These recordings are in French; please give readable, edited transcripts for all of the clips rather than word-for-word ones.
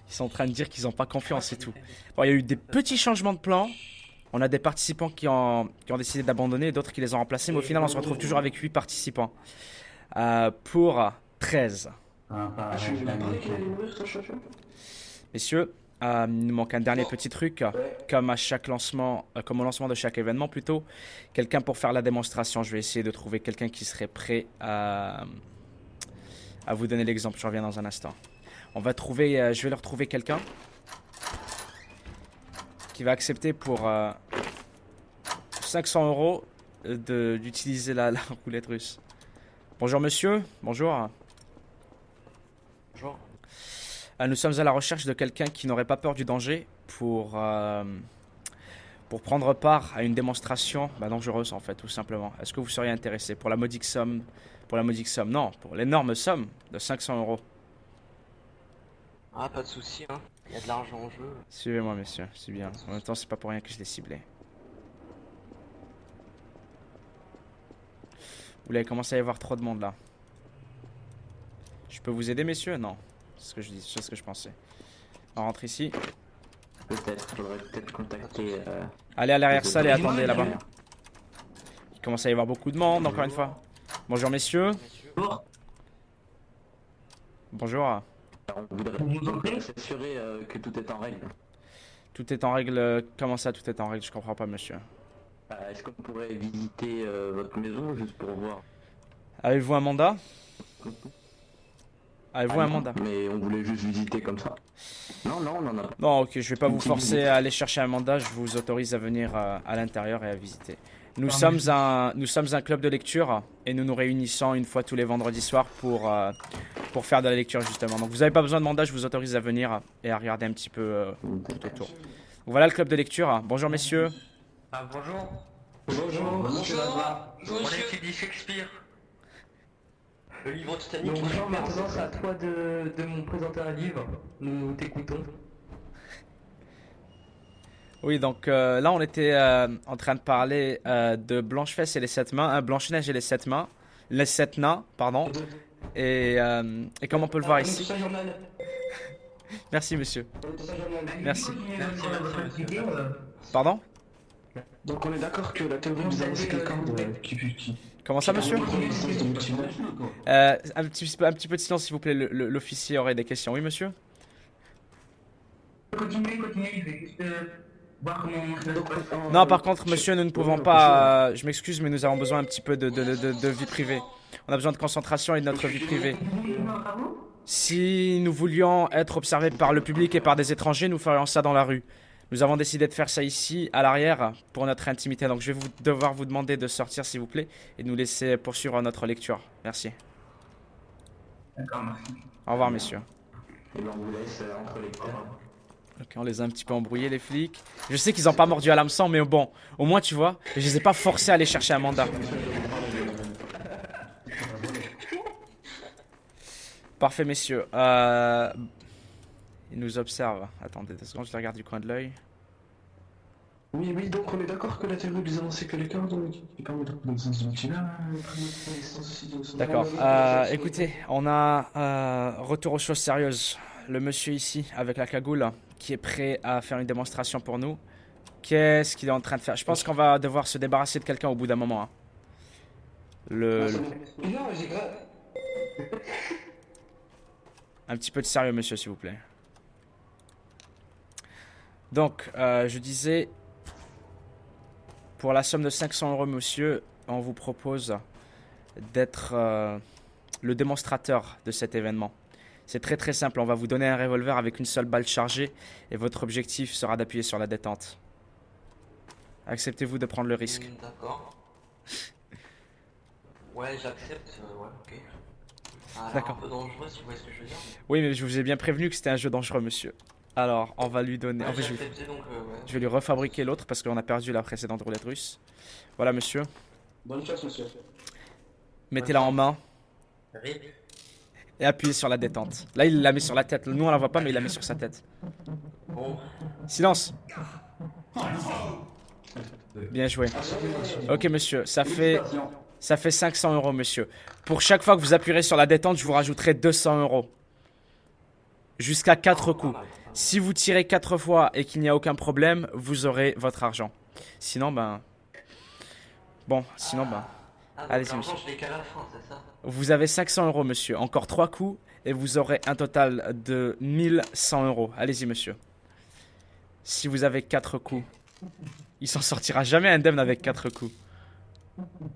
Ils sont en train de dire qu'ils n'ont pas confiance et tout. Bon, il y a eu des petits changements de plan. On a des participants qui ont décidé d'abandonner et d'autres qui les ont remplacés. Mais au final, on se retrouve toujours avec 8 participants. Pour 13. Messieurs, il nous manque un dernier petit truc. Comme à chaque lancement, comme au lancement de chaque événement plutôt. Quelqu'un pour faire la démonstration. Je vais essayer de trouver quelqu'un qui serait prêt à vous donner l'exemple. Je reviens dans un instant. On va trouver, je vais leur trouver quelqu'un qui va accepter pour 500 € d'utiliser la roulette russe. Bonjour monsieur, bonjour. Bonjour. Nous sommes à la recherche de quelqu'un qui n'aurait pas peur du danger pour prendre part à une démonstration dangereuse en fait, tout simplement. Est-ce que vous seriez intéressé pour la modique somme, non, pour l'énorme somme de 500 €. Ah, pas de souci, hein. Il y a de l'argent en jeu. Suivez-moi, messieurs, c'est bien. En même temps, c'est pas pour rien que je l'ai ciblé. Vous l'avez commencé à y avoir trop de monde là. Je peux vous aider, messieurs? Non. C'est ce que je dis, c'est ce que je pensais. On rentre ici. Peut-être, faudrait peut-être contacter. Allez à l'arrière-salle et attendez là-bas. Il commence à y avoir beaucoup de monde, encore une fois. Bonjour, messieurs. Messieurs. Bonjour. On voudrait s'assurer que tout est en règle. Tout est en règle. Comment ça, tout est en règle? Je comprends pas, monsieur. Est-ce qu'on pourrait visiter votre maison juste pour voir? Avez-vous un mandat? Avez-vous un non, mandat? Mais on voulait juste visiter comme ça. Non, on en a pas. Non, ok, je vais pas vous forcer à aller chercher un mandat. Je vous autorise à venir à l'intérieur et à visiter. Nous sommes un club de lecture et nous nous réunissons une fois tous les vendredis soirs pour faire de la lecture justement. Donc vous n'avez pas besoin de mandat, je vous autorise à venir et à regarder un petit peu tout autour. Donc, voilà le club de lecture. Bonjour messieurs. Ah bonjour. Bonjour. On étudie Shakespeare. Le livre Titanic. Bonjour, maintenant c'est à toi de nous présenter un livre. Nous t'écoutons. Oui, donc là on était en train de parler de Blanche-Fesse et les 7 mains, Blanche-Neige et les 7 mains, les 7 nains, pardon. Et comme on peut le voir ici. Merci monsieur. Merci. Pardon? Donc on est d'accord que la théorie nous avance quelqu'un qui... Comment ça monsieur? Un petit peu de silence s'il vous plaît, l'officier aurait des questions. Oui monsieur? Continuez, je vais juste voir comment... Non, par contre, monsieur, nous ne pouvons pas. Je m'excuse, mais nous avons besoin un petit peu de vie privée. On a besoin de concentration et de notre vie privée. Si nous voulions être observés par le public et par des étrangers, nous ferions ça dans la rue. Nous avons décidé de faire ça ici, à l'arrière, pour notre intimité. Donc, je vais devoir vous demander de sortir, s'il vous plaît, et de nous laisser poursuivre notre lecture. Merci. D'accord, merci. Au revoir, messieurs. Et ben on vous laisse entre lecteurs. Ok, on les a un petit peu embrouillés, les flics. Je sais qu'ils n'ont pas mordu à l'hameçon, mais bon, au moins, tu vois, je les ai pas forcés à aller chercher un mandat. Parfait, messieurs. Ils nous observent. Attendez 2 secondes, je les regarde du coin de l'œil. Oui, donc on est d'accord que la théorie nous avance quelqu'un qui permet de prendre sens de D'accord. Écoutez, on a retour aux choses sérieuses. Le monsieur ici, avec la cagoule, qui est prêt à faire une démonstration pour nous. Qu'est-ce qu'il est en train de faire? Je pense qu'on va devoir se débarrasser de quelqu'un au bout d'un moment. Hein. Un petit peu de sérieux, monsieur, s'il vous plaît. Donc, je disais, pour la somme de 500 €, monsieur, on vous propose d'être le démonstrateur de cet événement. C'est très très simple, on va vous donner un revolver avec une seule balle chargée et votre objectif sera d'appuyer sur la détente. Acceptez-vous de prendre le risque? D'accord. Ouais, j'accepte, ouais, ok. D'accord. Un peu dangereux, si vous voyez ce que je veux dire. Oui, mais je vous ai bien prévenu que c'était un jeu dangereux, monsieur. Alors, on va lui donner... Ouais, En fait, j'ai accepté, donc, ouais. je vais lui refabriquer l'autre parce qu'on a perdu la précédente roulette russe. Voilà, monsieur. Bonne chance, monsieur. Mettez-la en main Rip. et appuyez sur la détente. Là, il la met sur la tête. Nous, on la voit pas, mais il la met sur sa tête. Bon. Silence. Bien joué. Ok, monsieur, ça fait 500 €, monsieur. Pour chaque fois que vous appuierez sur la détente, je vous rajouterai 200 €. Jusqu'à 4 coups. Si vous tirez 4 fois et qu'il n'y a aucun problème, vous aurez votre argent. Sinon, ben... Bon, sinon, ben... Ah, donc Allez-y, l'argent, monsieur. je l'ai qu'à la fin, c'est ça? Vous avez 500 €, monsieur. Encore 3 coups et vous aurez un total de 1100 €. Allez-y, monsieur. Si vous avez 4 coups, il s'en sortira jamais indemne avec 4 coups.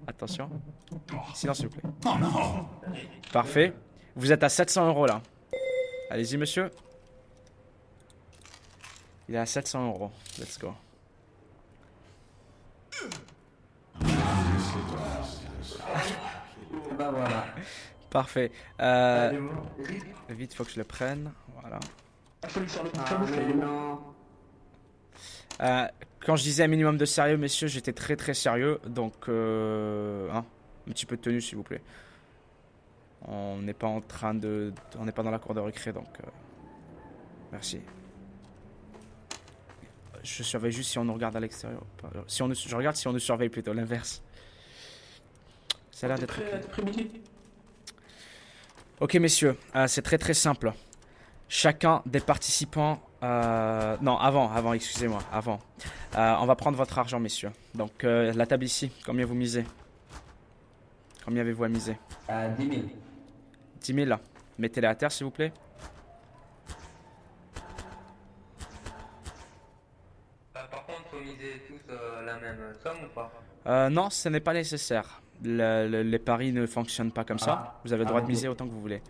Attention. Silence, s'il vous plaît. Parfait. Vous êtes à 700 € là. Allez-y, monsieur. Il est à 700 €. Let's go. Bah voilà. Parfait. Elle est morte. Vite, faut que je le prenne. Voilà. Il faut lui faire le Ah camouflet, il mais est mort. non. Quand je disais un minimum de sérieux, messieurs, j'étais très très sérieux. Donc, hein, un petit peu de tenue, s'il vous plaît. On n'est pas en train de... On n'est pas dans la cour de récré, donc... merci. Je surveille juste si on nous regarde à l'extérieur. Si on nous... Je regarde si on nous surveille plutôt, l'inverse. Ça a l'air T'es d'être... prêt à t'après-midi? Ok, messieurs, c'est très très simple. Chacun des participants... non, avant, excusez-moi, avant. On va prendre votre argent, messieurs. Donc, la table ici, combien vous misez? Combien avez-vous à miser? 10 000. 10 000. Mettez-les à terre, s'il vous plaît. Par contre, faut miser tous la même somme ou pas? Non, ce n'est pas nécessaire. Les paris ne fonctionnent pas comme ça. Vous avez le droit de miser autant que vous voulez.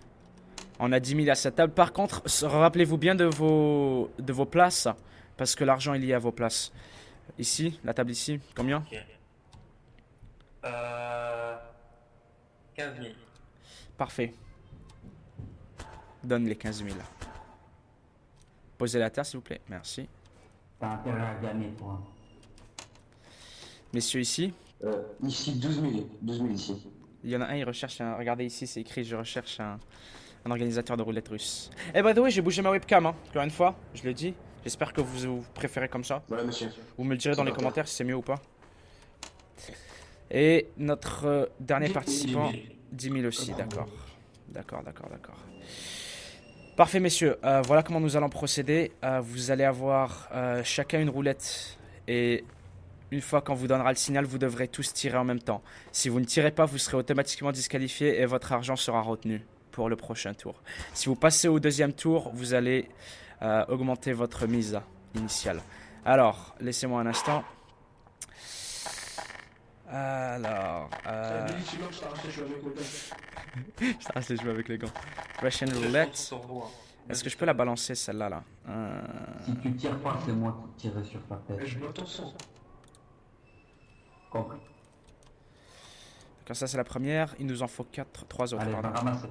On a 10 000 à cette table. Par contre, rappelez-vous bien de vos places. Parce que l'argent est lié à vos places. Ici, la table ici, combien? 15 000. Parfait. Donne les 15 000. Posez la terre, s'il vous plaît. Merci. T'as intérêt à gagner, toi. Messieurs, ici. Ici, 12 000. 12 000 ici. Il y en a un, il recherche un... Regardez ici, c'est écrit, je recherche un organisateur de roulette russe. Eh, by the way, j'ai bougé ma webcam, hein. Encore une fois, je l'ai dit. J'espère que vous préférez comme ça. Voilà, monsieur. Vous me le direz dans les commentaires si c'est mieux ou pas. Et notre dernier participant, 10 000 aussi, d'accord. D'accord. Parfait, messieurs. Voilà comment nous allons procéder. Vous allez avoir chacun une roulette. Et une fois qu'on vous donnera le signal, vous devrez tous tirer en même temps. Si vous ne tirez pas, vous serez automatiquement disqualifié et votre argent sera retenu pour le prochain tour. Si vous passez au deuxième tour, vous allez augmenter votre mise initiale. Alors, laissez-moi un instant. Alors, Billy, sinon, je t'arrache les cheveux avec mes gars. je t'arrache les cheveux avec les gants. Russian roulette. Sur vous, hein. Est-ce que je peux la balancer celle-là là? Si tu tires pas, c'est moi qui tirerai sur ta Et tête. je bloque ton sang. Compris. Comme ça c'est la première. Il nous en faut 3 autres. Allez, va Pardon. ramasser.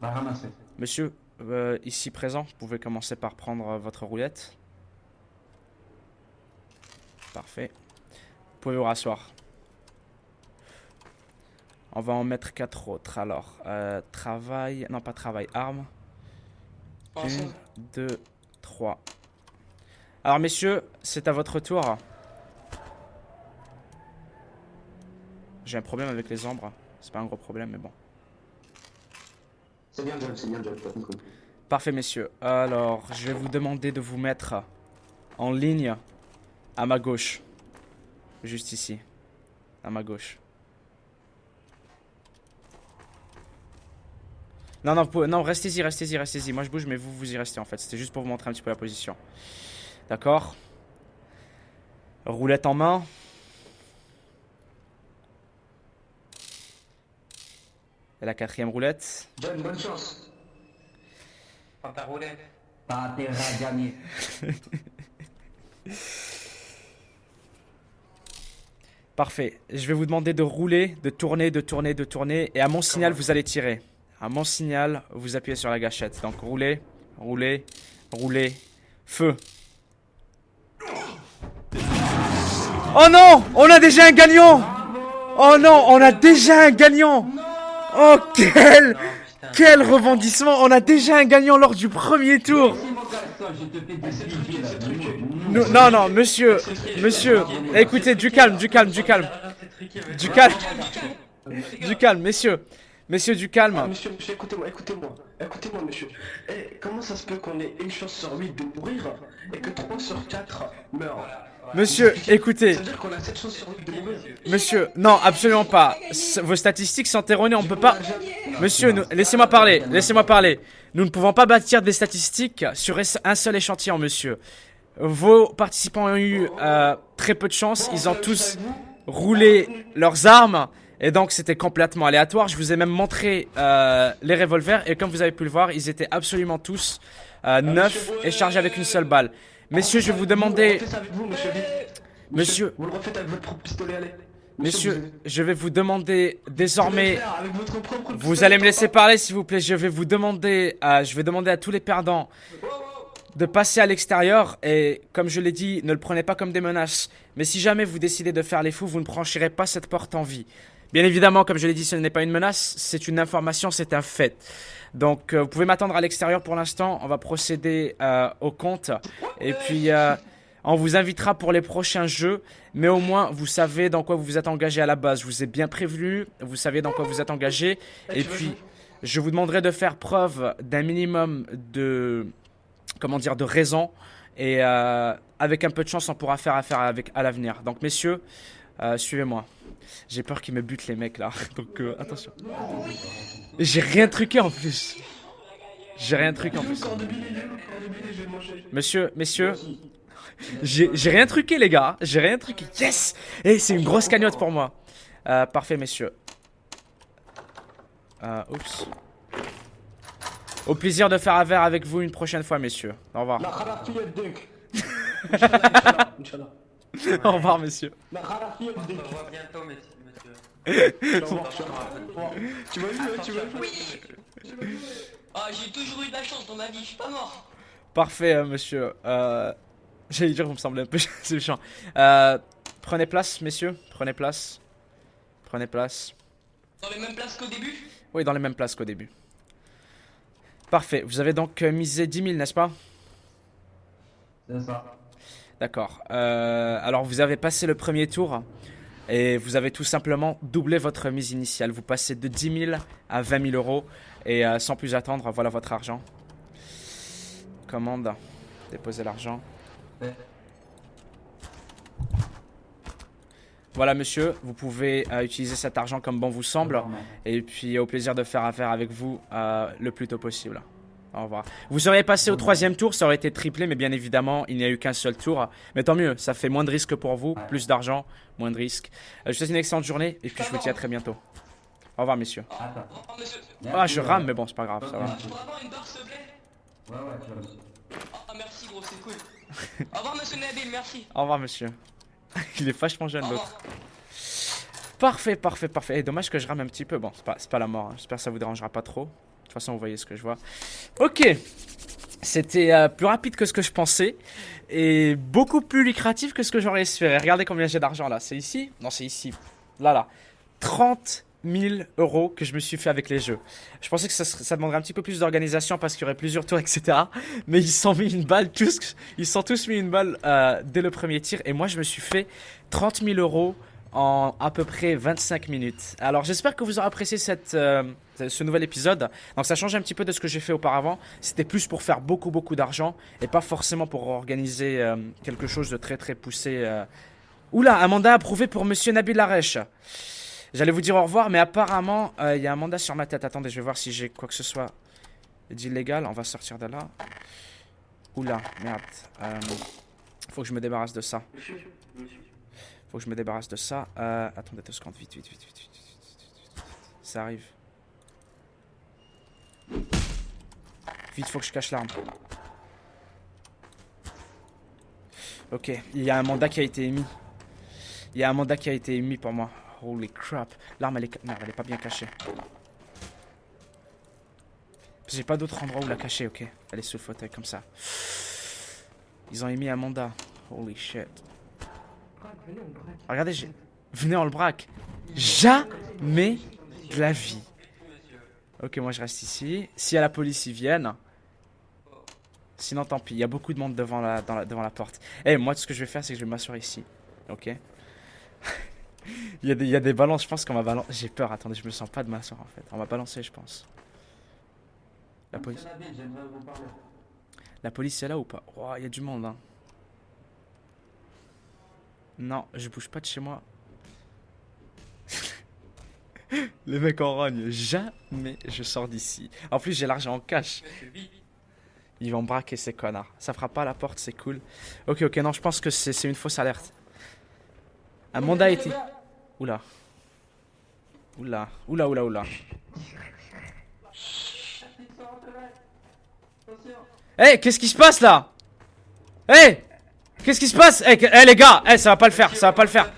Va ramasser. Monsieur, ici présent, vous pouvez commencer par prendre votre roulette. Parfait. Vous pouvez vous rasseoir. On va en mettre 4 autres. Alors, travail... Non, pas travail, armes. 1, 2, 3. Alors, messieurs, c'est à votre tour. J'ai un problème avec les ombres. C'est pas un gros problème, mais bon. C'est bien, John, t'as compris. Parfait, messieurs. Alors, je vais vous demander de vous mettre en ligne à ma gauche. Juste ici. À ma gauche. Non, non, restez-y. Moi, je bouge, mais vous y restez, en fait. C'était juste pour vous montrer un petit peu la position. D'accord. Roulette en main. Et la 4e roulette. John, bonne chance. Prends ta roulette. T'as intérêt à gagner. Parfait. Je vais vous demander de rouler, de tourner. Et à mon signal, vous allez tirer. À mon signal, vous appuyez sur la gâchette. Donc roulez. Feu. Oh non! On a déjà un gagnant! Oh non! On a déjà un gagnant! Oh quel rebondissement! On a déjà un gagnant lors du premier tour! Si mon garçon, je te fais des truqué, là. c'est truqué. Non, monsieur, écoutez, du calme, messieurs. Messieurs, du Ah, calme. monsieur, écoutez-moi, monsieur. Eh, comment ça se peut qu'on ait une chance sur 8 de mourir et que 3 sur 4 meurent? Monsieur, écoutez. Ça veut dire qu'on a 7 chances sur 8 de mourir. Monsieur, non, absolument pas. Vos statistiques sont erronées, on peut pas... Monsieur, laissez-moi parler, laissez-moi parler. Nous ne pouvons pas bâtir des statistiques sur un seul échantillon, monsieur. Vos participants ont eu très peu de chance, ils ont tous roulé leurs armes, et donc c'était complètement aléatoire. Je vous ai même montré les revolvers, et comme vous avez pu le voir, ils étaient absolument tous neufs et chargés avec une seule balle. Messieurs, je vais vous demander... Vous le refaites avec vous, monsieur Vite. Monsieur, Vous le refaites avec votre propre pistolet, allez. messieurs, je vais vous demander désormais... Avec votre propre Vous pistolet, allez me laisser papa. parler s'il vous plaît, je vais vous demander, je vais demander à tous les perdants de passer à l'extérieur et comme je l'ai dit, ne le prenez pas comme des menaces. Mais si jamais vous décidez de faire les fous, vous ne franchirez pas cette porte en vie. Bien évidemment, comme je l'ai dit, ce n'est pas une menace, c'est une information, c'est un fait. Donc vous pouvez m'attendre à l'extérieur pour l'instant, on va procéder au compte et puis on vous invitera pour les prochains jeux. Mais au moins, vous savez dans quoi vous vous êtes engagé à la base. Je vous ai bien prévenu, vous savez dans quoi vous êtes engagé. Et puis, je vous demanderai de faire preuve d'un minimum de... Comment dire, de raison. Et avec un peu de chance, on pourra faire affaire avec à l'avenir. Donc, messieurs, suivez-moi. J'ai peur qu'ils me butent, les mecs, là. Donc, attention. J'ai rien truqué, en plus. J'ai rien truqué, en plus. Messieurs... J'ai rien truqué les gars, j'ai rien truqué. Yes. Et c'est une grosse cagnotte pour moi. Parfait messieurs. Oups. Au plaisir de faire affaire avec vous une prochaine fois messieurs. Au revoir. Au revoir messieurs. On se revoit bientôt, monsieur. Tu m'as vu, Ah, j'ai toujours eu de la chance dans ma vie, je suis pas mort. Parfait monsieur. J'allais dire vous me semblez un peu méchant. Prenez place messieurs, prenez place. Prenez place. Dans les mêmes places qu'au début? Oui, dans les mêmes places qu'au début. Parfait, vous avez donc misé 10 000 n'est-ce pas? C'est ça. D'accord. Alors vous avez passé le premier tour et vous avez tout simplement doublé votre mise initiale. Vous passez de 10 000 à 20 000 euros et sans plus attendre, voilà votre argent. Commande. Déposez l'argent. Ouais. Voilà monsieur, vous pouvez utiliser cet argent comme bon vous semble. Et puis au plaisir de faire affaire avec vous le plus tôt possible. Au revoir. Vous seriez passé au troisième tour, ça aurait été triplé, mais bien évidemment, il n'y a eu qu'un seul tour. Mais tant mieux, ça fait moins de risques pour vous, plus d'argent, moins de risques. Je vous souhaite une excellente journée et puis je vous dis à très bientôt. Au revoir, messieurs. Au revoir, monsieur. Ah, je rame, mais bon, c'est pas grave, ça va. Je pourrais avoir une barre, s'il te plaît? Ouais, tu vas aussi. Ah, merci, gros, c'est cool. Au revoir, monsieur Nabil, merci. Au revoir, monsieur. Il est vachement jeune, Au l'autre. revoir. Parfait, parfait, parfait. Et dommage que je rame un petit peu. Bon, c'est pas la mort. Hein. J'espère que ça vous dérangera pas trop. De toute façon, vous voyez ce que je vois. Ok. C'était plus rapide que ce que je pensais. Et beaucoup plus lucratif que ce que j'aurais espéré. Regardez combien j'ai d'argent là. C'est ici? Non, c'est ici. Là. 30 000 euros que je me suis fait avec les jeux. Je pensais que ça demanderait un petit peu plus d'organisation parce qu'il y aurait plusieurs tours, etc. Mais ils s'en mis une balle tous. Ils s'en tous mis une balle dès le premier tir. Et moi, je me suis fait 30 000 euros en à peu près 25 minutes. Alors j'espère que vous aurez apprécié ce nouvel épisode. Donc ça change un petit peu de ce que j'ai fait auparavant. C'était plus pour faire beaucoup d'argent et pas forcément pour organiser quelque chose de très poussé. Oula, un mandat approuvé pour monsieur Nabil Larèche. J'allais vous dire au revoir, mais apparemment il y a un mandat sur ma tête. Attendez, je vais voir si j'ai quoi que ce soit d'illégal. On va sortir de là. Oula, merde. Faut que je me débarrasse de ça. Faut que je me débarrasse de ça. Attendez 2 secondes. Vite. Ça arrive. Vite, faut que je cache l'arme. Ok, il y a un mandat qui a été émis. Il y a un mandat qui a été émis pour moi. Holy crap. L'arme, elle est... Merde, elle est pas bien cachée. J'ai pas d'autre endroit où la cacher, ok. Elle est sous le fauteuil, comme ça. Ils ont émis un mandat. Holy shit. Regardez, venez, on le braque. Jamais de la vie. Ok, moi je reste ici. Si à la police ils viennent. Sinon tant pis, il y a beaucoup de monde devant la porte. Eh, moi tout ce que je vais faire c'est que je vais m'asseoir ici. Ok. Il y a des balances, je pense qu'on va balancer. J'ai peur, attendez, je me sens pas de m'asseoir en fait. On va balancer, je pense. La police. La police est là ou pas? Oh, il y a du monde, hein. Non, je bouge pas de chez moi. Les mecs en rogne, jamais je sors d'ici. En plus, j'ai l'argent en cash. Ils vont braquer ces connards. Ça fera pas la porte, c'est cool. Ok, non, je pense que c'est une fausse alerte. Un mandat a été... Oula. Oula. Hey, qu'est-ce qui se passe là? Hey, qu'est-ce qui se passe? Hey, les gars, ça va pas le faire, ça va pas le faire.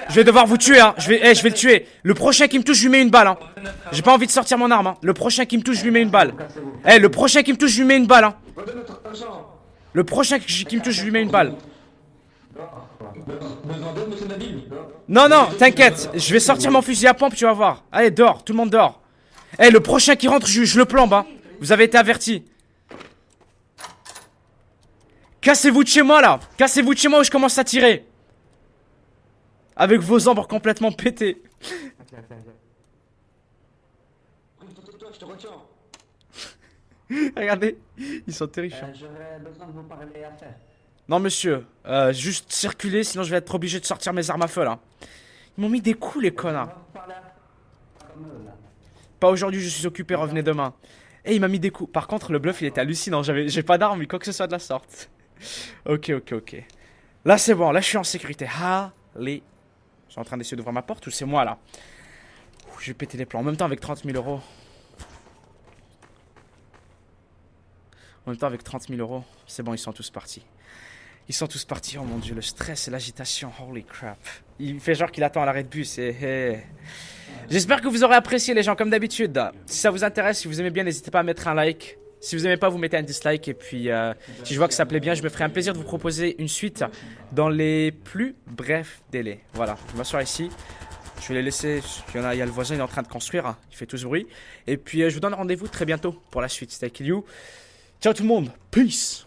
Je vais devoir vous tuer, hein. Je vais le tuer. Le prochain qui me touche, je lui mets une balle, hein. J'ai pas envie de sortir mon arme, hein. Le prochain qui me touche, je lui mets une balle. Le prochain qui me touche, je lui mets une balle, hein. Le prochain qui me touche, je lui mets une balle. Non, t'inquiète. Je vais sortir mon fusil à pompe, tu vas voir. Allez, dehors, tout le monde dehors. Le prochain qui rentre, je le plombe, hein. Vous avez été avertis. Cassez-vous de chez moi, là. Cassez-vous de chez moi où je commence à tirer. Avec vos ombres complètement pétées. Regardez, ils sont terrifiants. J'aurais besoin de vous parler à faire. Non monsieur, juste circuler, sinon je vais être obligé de sortir mes armes à feu là. Ils m'ont mis des coups les connards. Pas aujourd'hui, je suis occupé, revenez demain. Il m'a mis des coups. Par contre le bluff il était hallucinant, j'ai pas d'armes, quoi que ce soit de la sorte. Ok. Là c'est bon, là je suis en sécurité. Allez. Je suis en train d'essayer d'ouvrir ma porte ou c'est moi là? Je vais péter les plombs en même temps avec 30 000 euros. En même temps avec 30 000 euros, c'est bon, ils sont tous partis. Ils sont tous partis, oh mon dieu, le stress et l'agitation, holy crap. Il fait genre qu'il attend à l'arrêt de bus et... J'espère que vous aurez apprécié les gens comme d'habitude. Si ça vous intéresse, si vous aimez bien, n'hésitez pas à mettre un like. Si vous aimez pas, vous mettez un dislike. Et puis, si je vois que ça plaît bien, je me ferai un plaisir de vous proposer une suite dans les plus brefs délais. Voilà, je m'assois ici. Je vais les laisser, il y a le voisin, il est en train de construire, hein. Il fait tout ce bruit. Et puis, je vous donne rendez-vous très bientôt pour la suite. C'était Kill You. Ciao tout le monde, peace.